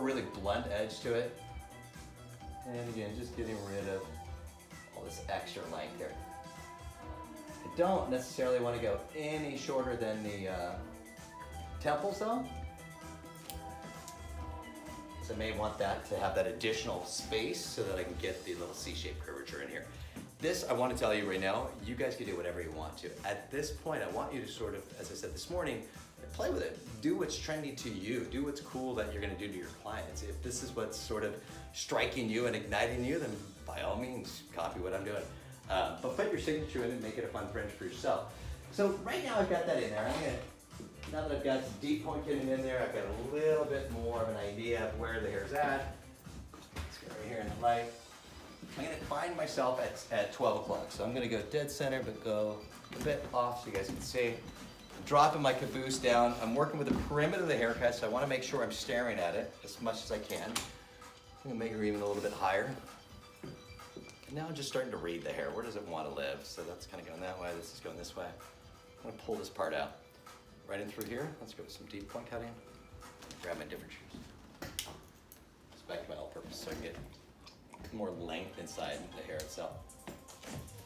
really blunt edge to it. And again, just getting rid of all this extra length here. I don't necessarily want to go any shorter than the temples though. So I may want that to have that additional space so that I can get the little C-shaped curvature in here. This, I want to tell you right now, you guys can do whatever you want to. At this point, I want you to sort of, as I said this morning, play with it. Do what's trendy to you. Do what's cool that you're going to do to your clients. If this is what's sort of striking you and igniting you, then by all means, copy what I'm doing. But put your signature in and make it a fun fringe for yourself. So right now I've got that in there. Now that I've got some deep point getting in there, I've got a little bit more of an idea of where the hair's at. Let's go right here in the light. I'm going to find myself at 12 o'clock. So I'm going to go dead center, but go a bit off so you guys can see. I'm dropping my caboose down. I'm working with the perimeter of the haircut, so I want to make sure I'm staring at it as much as I can. I'm going to make her even a little bit higher. Now I'm just starting to read the hair. Where does it want to live? So that's kind of going that way. This is going this way. I'm going to pull this part out. Right in through here. Let's go with some deep point cutting. Grab my different shoes. Just back to my all-purpose so I get more length inside the hair itself.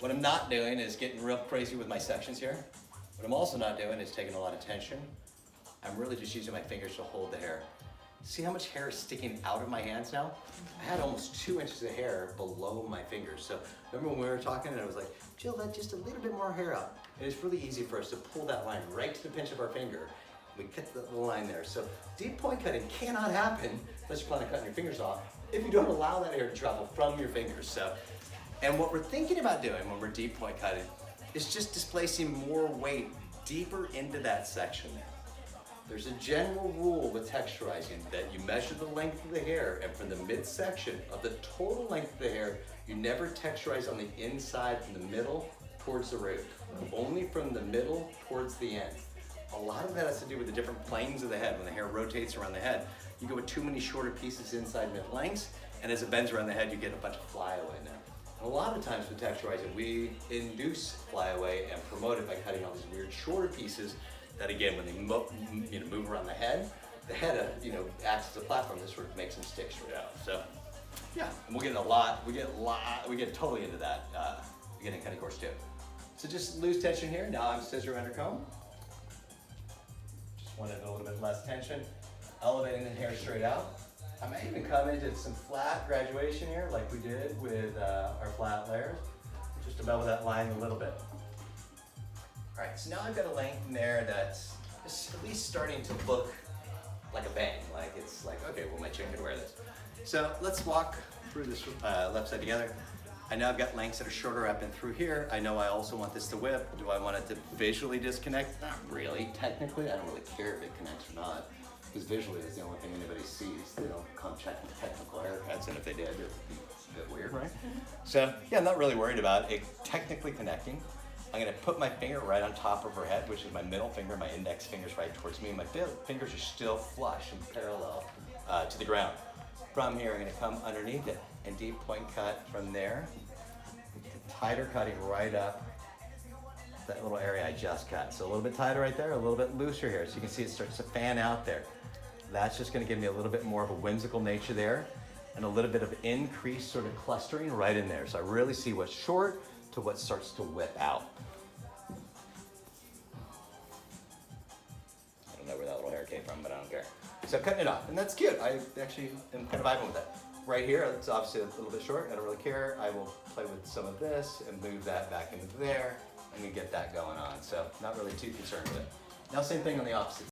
What I'm not doing is getting real crazy with my sections here. What I'm also not doing is taking a lot of tension. I'm really just using my fingers to hold the hair. See how much hair is sticking out of my hands now? I had almost 2 inches of hair below my fingers. So remember when we were talking and I was like, Jill, let just a little bit more hair out. And it's really easy for us to pull that line right to the pinch of our finger. We cut the line there. So deep point cutting cannot happen unless you plan on cutting your fingers off if you don't allow that hair to travel from your fingers. So, and what we're thinking about doing when we're deep point cutting is just displacing more weight deeper into that section there. There's a general rule with texturizing that you measure the length of the hair, and from the midsection of the total length of the hair, you never texturize on the inside from the middle towards the root, only from the middle towards the end. A lot of that has to do with the different planes of the head. When the hair rotates around the head, you go with too many shorter pieces inside mid-lengths, and as it bends around the head, you get a bunch of flyaway now. And a lot of times with texturizing, we induce flyaway and promote it by cutting all these weird shorter pieces that, again, when they move around the head acts as a platform that sort of makes them stick straight out. So, yeah, and we get totally into that beginning cutting course too. So just lose tension here. Now I'm scissor under comb. Just wanted a little bit less tension, elevating the hair straight out. I may even come into some flat graduation here like we did with our flat layers, just above that line a little bit. All right, so now I've got a length in there that's at least starting to look like a bang, like it's like, okay, well, my chick can wear this. So let's walk through this left side together. I know I've got lengths that are shorter up and through here. I know I also want this to whip. Do I want it to visually disconnect? Not really. Technically, I don't really care if it connects or not, because visually it's the only thing anybody sees. They don't come check the technical haircuts, and if they did, it would be a bit weird, right? So yeah, I'm not really worried about it technically connecting. I'm gonna put my finger right on top of her head, which is my middle finger. My index finger's right towards me. My fingers are still flush and parallel to the ground. From here, I'm gonna come underneath it and deep point cut from there. Tighter cutting right up that little area I just cut. So a little bit tighter right there, a little bit looser here. So you can see it starts to fan out there. That's just gonna give me a little bit more of a whimsical nature there and a little bit of increased sort of clustering right in there. So I really see what's short to what starts to whip out. I don't know where that little hair came from, but I don't care. So I'm cutting it off, and that's cute. I actually am kind of vibing with that. Right here, it's obviously a little bit short. I don't really care. I will play with some of this and move that back into there. I'm gonna get that going on. So not really too concerned with it. Now same thing on the opposite